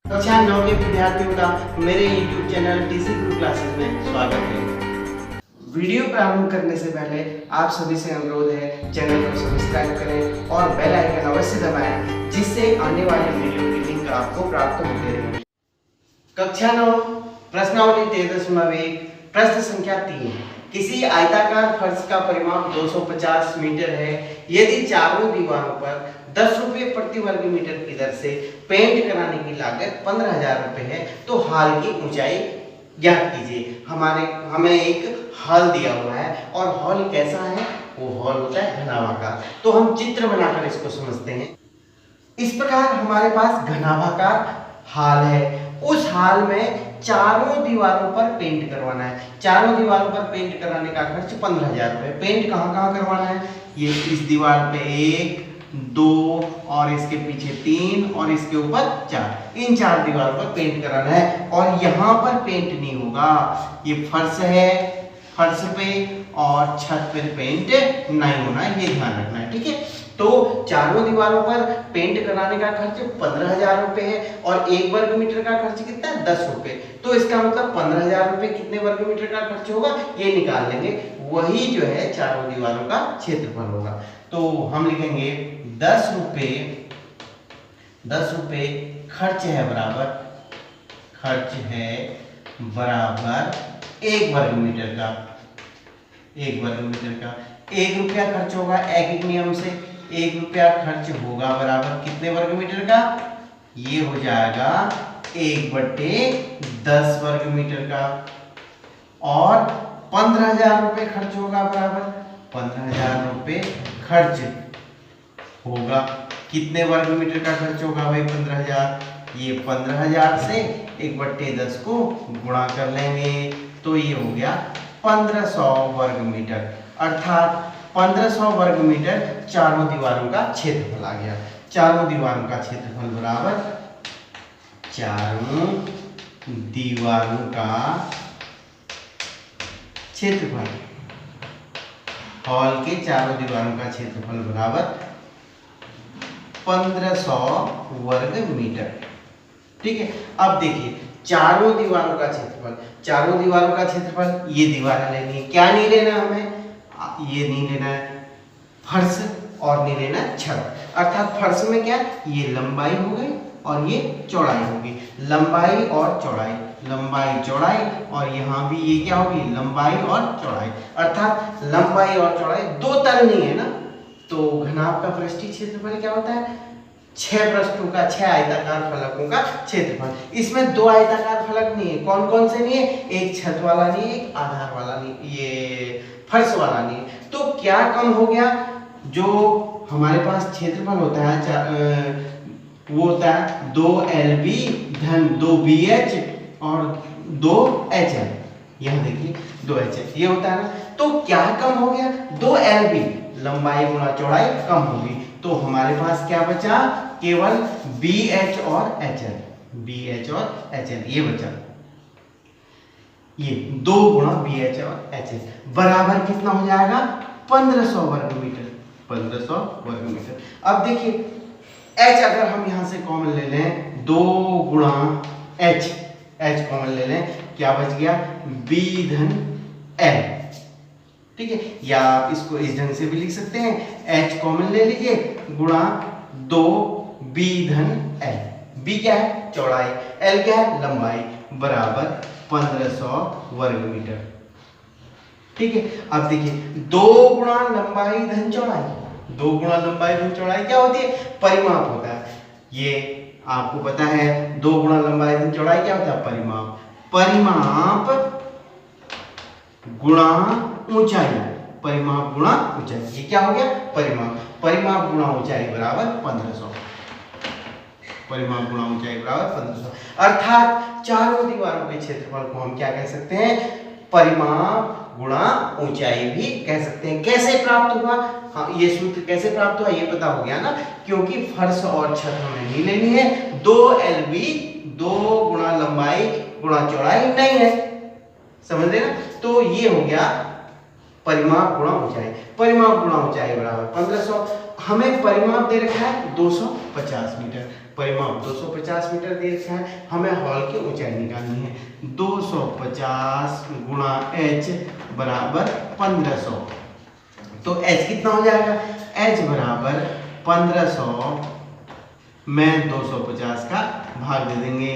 कक्षा 9 के विद्यार्थियों का मेरे YouTube चैनल TC गुरु क्लासेस में स्वागत है। वीडियो प्रारंभ करने से पहले आप सभी से अनुरोध है चैनल को सब्सक्राइब करें और बेल आइकन अवश्य दबाएं जिससे आने वाले वीडियो की लिंक आपको प्राप्त होते रहे। कक्षा 9 प्रश्नावली 13.1 प्रश्न संख्या 3। किसी आयताकार फर्श का परिमाप 250 मीटर है। यदि चारों दीवारों पर 10 रुपये प्रति वर्ग मीटर की दर से पेंट कराने की लागत 15,000 रुपये है तो हॉल की ऊंचाई ज्ञात कीजिए। हमें एक हॉल दिया हुआ है और हॉल कैसा है, वो हॉल होता है घनाभाकार। तो हम चित्र बनाकर इसको समझते हैं। इस प्रकार हमारे पास घनाभाकार हॉल है। उस हॉल में चारों दीवारों पर पेंट करवाना है। चारों दीवारों पर पेंट कराने का खर्च 15,000 रुपये। पेंट कहाँ कहाँ करवाना है? ये इस दीवार पे 1, 2 और इसके पीछे 3 और इसके ऊपर 4। इन 4 दीवारों पर पेंट कराना है और यहाँ पर पेंट नहीं होगा। ये फर्श है, फर्श पे और छत पे पेंट नहीं होना है, ये ध्यान रखना है, ठीक है। तो चारों दीवारों पर पेंट कराने का खर्च 15,000 रुपये है और 1 वर्ग मीटर का खर्च कितना है? 10 रुपये। तो इसका मतलब 15,000 रुपये कितने वर्ग मीटर का खर्च होगा ये निकाल लेंगे। वही जो है चारों दीवारों का क्षेत्रफल होगा। तो हम लिखेंगे 10 रुपये खर्च है बराबर 1 वर्ग मीटर का। 1 वर्ग मीटर का 1 रुपया खर्च होगा। एक नियम से 1 रुपया खर्च होगा बराबर कितने वर्ग मीटर का? ये हो जाएगा 1/10 वर्ग मीटर का। और 15,000 रुपये खर्च होगा बराबर 15,000 रुपये खर्च होगा। कितने वर्ग मीटर का खर्च होगा भाई? 15,000। ये 15,000 से 1/10 को गुणा कर लेंगे तो ये हो गया 1500 वर्ग मीटर। अर्थात 1500 वर्ग मीटर चारों दीवारों का क्षेत्रफल आ गया। चारों दीवारों का क्षेत्रफल बराबर चारों दीवारों का क्षेत्रफल, हॉल के चारों दीवारों का क्षेत्रफल बराबर 1500 वर्ग मीटर, ठीक है। अब देखिए चारों दीवारों का क्षेत्रफल, ये दीवारें लेनी है। क्या नहीं लेना हमें? ये नहीं लेना है फर्श और नहीं लेना छत। अर्थात फर्श में क्या, ये लंबाई हो गई और ये चौड़ाई होगी। लंबाई और चौड़ाई और यहाँ भी ये क्या होगी? लंबाई और चौड़ाई। अर्थात लंबाई और चौड़ाई दो तरनी है ना। तो घनाभ का पृष्ठीय क्षेत्रफल क्या होता है? 6 पृष्ठों का, 6 आयताकार फलकों का क्षेत्रफल। इसमें 2 आयताकार फलक नहीं है। कौन कौन से नहीं है? एक छत वाला नहीं है, एक आधार वाला नहीं, ये फर्श वाला नहीं है। तो क्या कम हो गया? जो हमारे पास क्षेत्रफल होता है वो होता है 2LB धन 2BH और 2HL। यहाँ देखिए 2HL ये होता है ना। तो क्या कम हो गया? 2LB लंबाई गुणा चौड़ाई कम होगी। तो हमारे पास क्या बचा? केवल BH और HL ये बचा। ये 2 गुणा BH और HL बराबर कितना हो जाएगा? 1500 वर्ग मीटर। 1500 वर्ग मीटर। अब देखिए H अगर हम यहां से कॉमन ले लें 2 गुणा H कॉमन ले लें, क्या बच गया? B धन L, ठीक है। या आप इसको इस ढंग से भी लिख सकते हैं, H कॉमन ले लीजिए गुणा 2B धन L। B क्या है? चौड़ाई। L क्या है? लंबाई। बराबर 1500 वर्ग मीटर, ठीक है। अब देखिए 2 गुणा लंबाई धन चौड़ाई, 2 गुणा लंबाई धन चौड़ाई क्या होती है? परिमाप होता है। ये आपको पता है 2 गुणा लंबाई धन चौड़ाई क्या होता है? परिमाप। परिमाप गुणा ऊंचाई, परिमाप गुणा ऊंचाई, ये क्या हो गया? परिमाप गुणा ऊंचाई बराबर 1500। परिमाप गुणा ऊंचाई बराबर 1500। अर्थात चारों दीवारों के क्षेत्रफल को हम क्या कह सकते हैं? परिमाप गुणा ऊंचाई भी कह सकते हैं। कैसे प्राप्त हुआ? हाँ, ये सूत्र कैसे प्राप्त हुआ ये पता हो गया ना। क्योंकि फर्श और छत हमें नहीं लेनी है। 2LB 2 गुणा लंबाई गुणा चौड़ाई नहीं है, समझ रहे ना। तो ये हो गया परिमाप गुणा ऊंचाई। परिमाप गुणा ऊंचाई बराबर 1500। हमें परिमाप दे रखा है 250 मीटर। परिमाप 250 मीटर दे रखा है, हमें हॉल की ऊंचाई निकालनी है। 250 गुणा h बराबर 1500। तो h कितना हो जाएगा? h बराबर 1500 में 250 का भाग दे देंगे,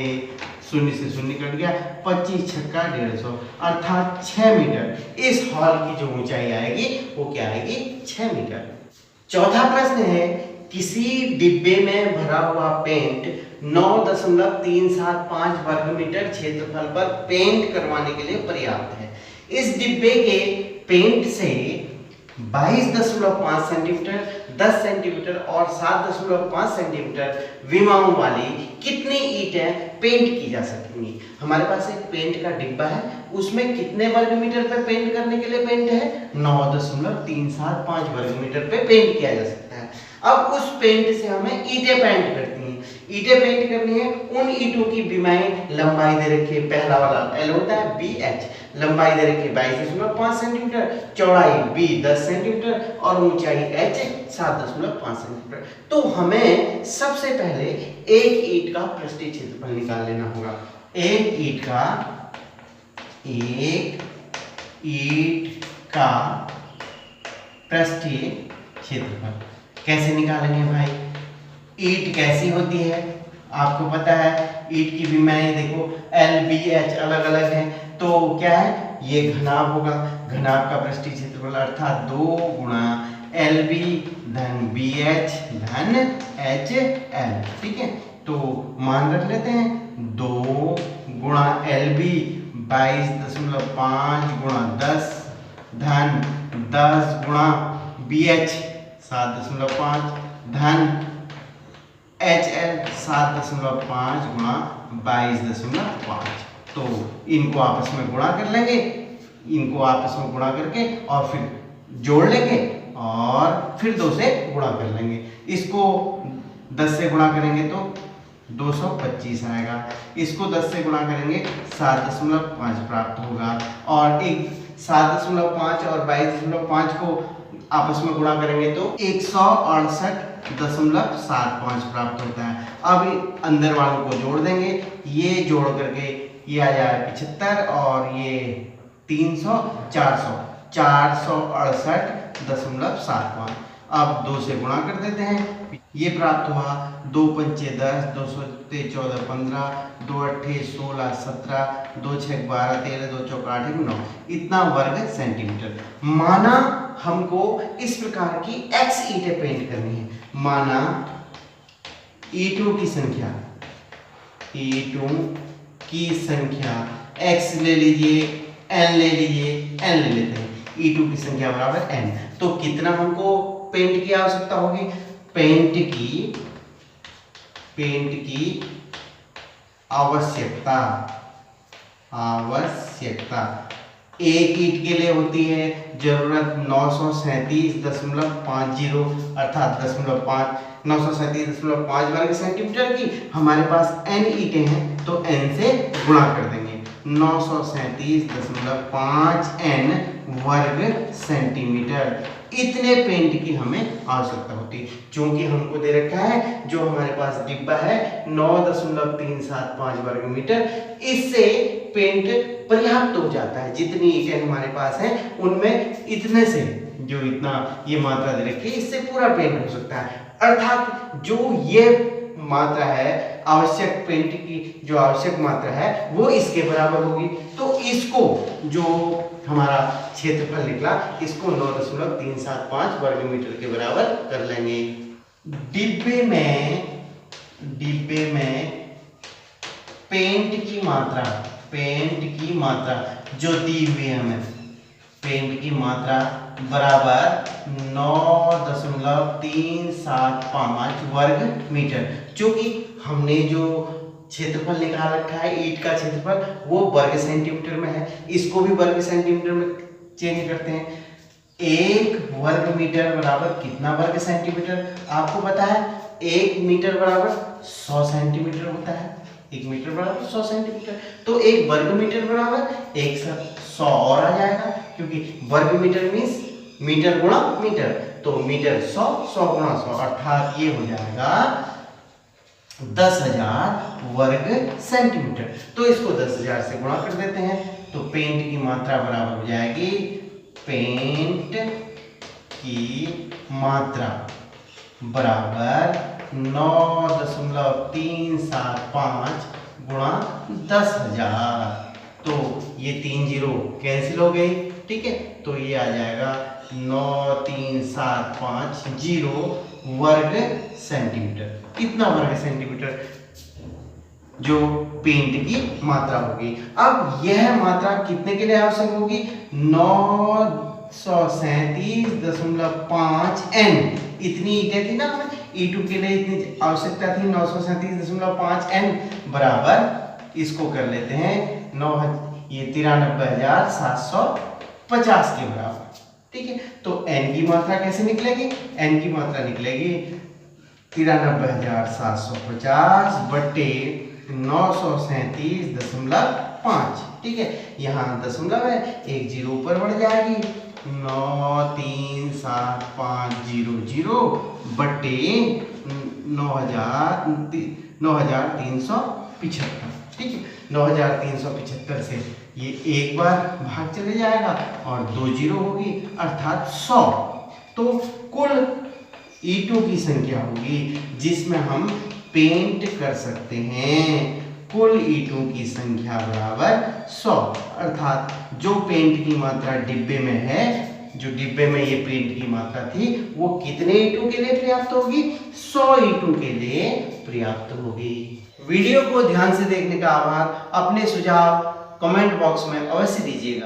शून्य से शून्य कट गया, 25 छक्का 150 अर्थात 6 मीटर। इस हॉल की जो ऊंचाई आएगी वो क्या आएगी? 6 मीटर। चौथा प्रश्न है, किसी डिब्बे में भरा हुआ पेंट 9.375 वर्ग मीटर क्षेत्रफल पर पेंट करवाने के लिए पर्याप्त है। इस डिब्बे के पेंट से 22.5 सेंटीमीटर, 10 सेंटीमीटर और 7.5 सेंटीमीटर विमाओं वाली कितनी ईंटें पेंट की जा सकेंगी? हमारे पास एक पेंट का डिब्बा है, उसमें कितने वर्ग मीटर पे पेंट करने के लिए पेंट है? 9.375 वर्ग मीटर पे पेंट किया जा सकता है। अब उस पेंट से हमें ईंटें पेंट करती हैं, ईंटें पेंट करनी है। उन ईंटों की विमाएं लंबाई दे रखी है, पहला वाला L होता है, BH लंबाई दे रखी है 22.5 सेंटीमीटर, चौड़ाई B 10 सेंटीमीटर और ऊंचाई H 7.5 सेंटीमीटर। तो हमें सबसे पहले एक ईंट का पृष्ठीय क्षेत्रफल निकाल लेना होगा। एक ईंट का पृष्ठीय क्षेत्रफल कैसे निकालेंगे भाई? ईंट कैसी होती है आपको पता है, ईंट की विमाएं देखो LBH अलग अलग है, तो क्या है? ये घनाभ होगा, घनाभ का पृष्ठीय क्षेत्रफल अर्थात 2 गुणा LB धन BH धन HL। ठीक है, तो मान रख लेते हैं 2 गुणा LB 22.5 गुणा 10 धन 10 गुणा BH 7.5 धन HL 7.5 गुणा 22.5। तो इनको आपस में गुणा कर लेंगे, इनको आपस में गुणा करके और फिर जोड़ लेंगे और फिर 2 से गुणा कर लेंगे। इसको 10 से गुणा करेंगे तो 225 आएगा, इसको 10 से गुणा करेंगे 7.5 प्राप्त होगा, और एक 7.5 और 22.5 को आपस में गुणा करेंगे तो 168.75 प्राप्त होता है। अब अंदर वालों को जोड़ देंगे, ये जोड़ करके ये आ जाएगा 75 और ये 300 468.75। अब 2 से गुणा कर देते हैं, ये प्राप्त हुआ 2 पंचे 10, 2 सत्ते 14 15, 2 अट्ठे 16 17, 2 छः 12 13, 2 चौका 8 9, इतना वर्ग सेंटीमीटर। माना हमको इस प्रकार की x ईंटें पेंट करनी है, माना ईंटों की संख्या x ले लीजिए, n ले लीजिए, n ले लेते हैं, ईंटों की संख्या बराबर n। तो कितना हमको पेंट की आवश्यकता होगी? पेंट की आवश्यकता एक ईंट के लिए होती है जरूरत 937.50 अर्थात 937.5 वर्ग सेंटीमीटर की। हमारे पास n ईंटें हैं तो n से गुणा कर देंगे, 937.5 n वर्ग सेंटीमीटर। इतने पेंट की हमें आवश्यकता होती है। क्योंकि हमको दे रखा है जो हमारे पास डिब्बा है 9.375 वर्ग मीटर, इससे पेंट पर्याप्त हो जाता है। जितनी ईंटें हमारे पास हैं उनमें इतने से जो इतना ये मात्रा दे रखी है, इससे पूरा पेंट हो सकता है। अर्थात जो ये मात्रा है आवश्यक, पेंट की जो आवश्यक मात्रा है वो इसके बराबर होगी। तो इसको जो हमारा क्षेत्रफल निकला, इसको 9.375 वर्ग मीटर के बराबर कर लेंगे। डिब्बे में पेंट की मात्रा जो दी हुई है हमें, पेंट की मात्रा बराबर 9.375 वर्ग मीटर। क्योंकि हमने जो क्षेत्रफल निकाल रखा है ईंट का क्षेत्रफल वो वर्ग सेंटीमीटर में है, इसको भी वर्ग सेंटीमीटर में चेंज करते हैं। 1 वर्ग मीटर बराबर कितना वर्ग सेंटीमीटर? आपको पता है 1 मीटर बराबर 100 सेंटीमीटर होता है, 1 मीटर बराबर 100 सेंटीमीटर। तो 1 वर्ग मीटर बराबर 100 और आ जाएगा, क्योंकि वर्ग मीटर मीन्स मीटर गुणा मीटर, तो मीटर 100 गुणा 100 अर्थात ये हो जाएगा 10,000 वर्ग सेंटीमीटर। तो इसको 10,000 से गुणा कर देते हैं, तो पेंट की मात्रा बराबर हो जाएगी, पेंट की मात्रा बराबर 9.375 गुणा 10,000। तो ये 3 जीरो कैंसिल हो गई, ठीक है। तो ये आ जाएगा 93750 वर्ग सेंटीमीटर। कितना वर्ग सेंटीमीटर? जो पेंट की मात्रा होगी। अब यह मात्रा कितने के लिए आवश्यक होगी? 937.5 N। इतनी ईंटें थी ना हमें, E2 के लिए इतनी आवश्यकता थी 937.5 N बराबर, इसको कर लेते हैं 93,750 के बराबर, ठीक है। तो N की मात्रा कैसे निकलेगी? N की मात्रा निकलेगी 93,750 बटे 937.5, ठीक है। यहाँ दशमलव है, एक जीरो ऊपर बढ़ जाएगी, 93750 बटे 9,375, ठीक है। 9,375 से ये एक बार भाग चले जाएगा और 2 जीरो होगी, अर्थात 100। तो कुल E2 की संख्या होगी जिसमें हम पेंट कर सकते हैं। कुल E2 की संख्या बराबर 100, अर्थात जो पेंट की मात्रा डिब्बे में है, जो डिब्बे में ये पेंट की मात्रा थी, वो कितने E2 के लिए पर्याप्त होगी? 100 E2 के लिए पर्याप्त होगी। वीडियो को ध्यान से देखने का आभार। अपने सुझाव कमेंट बॉक्स में अवश्य दीजिएगा।